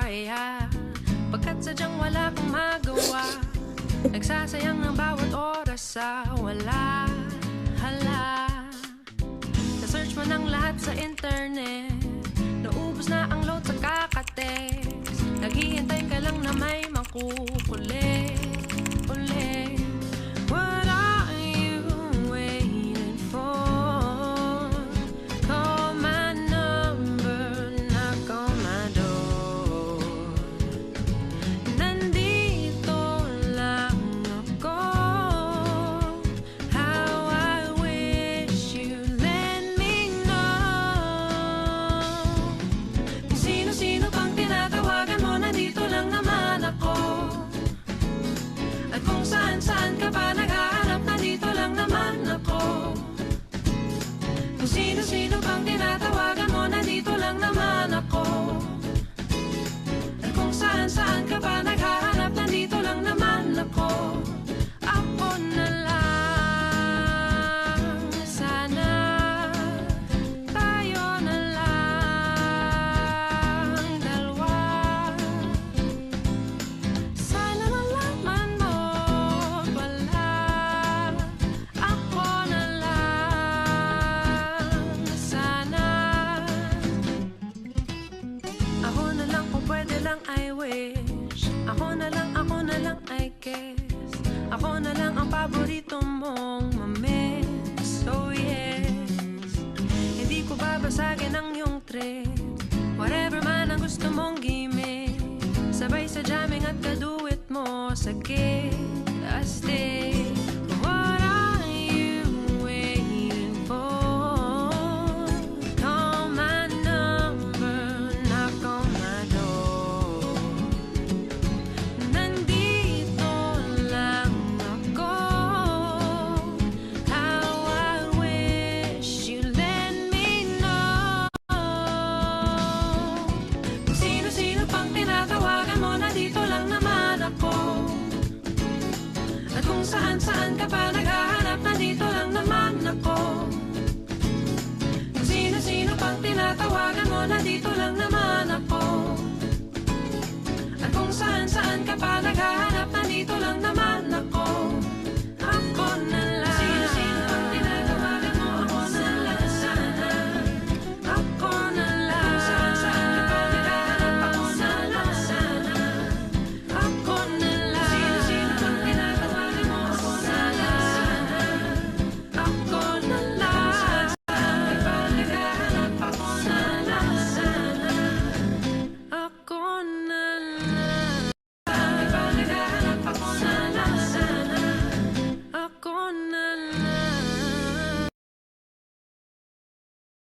kaya pagkat sadyang wala kang magawa, nagsasayang ng bawat oras sa wala. Hala, na-search mo ng lahat sa internet, naubos na ang load sa kakatext, naghihintay ka lang na may makukulit ulit. What are you waiting for? Call my number, knock on my door. Nandito lang ako. How I wish you let me know. Kung sino-sino pang tinatawagan mo, nandito lang naman ako. At kung saan-saan ka pa naghahanap, nandito lang naman ako. Kung sino-sino pang tinatawagan mo, nandito lang naman ako. At kung saan-saan ka pa naghahanap, nandito lang naman ako. Ako na lang, sana tayo na lang dalawa. Sana malaman mo pala, ako na lang, sana. Ako na lang kung pwede lang, I wish. Ako na lang I guess. Ako na lang ang paborito mong mamiss. Oh yes, hindi ko babasagin ang iyong trip. Whatever man ang gusto mong gimmick, sabay sa jamming at kaduit mo sa gig, astig. What are you waiting for? Call my number, knock on my door. Nandito lang ako. How I wish you let me know. Kung sino-sino pang tinatawagan mo, nandito lang naman ako. At kung saan-saan ka pa naghahanap, nandito lang naman ako. Kung sino-sino pang tinatawagan mo, nandito lang naman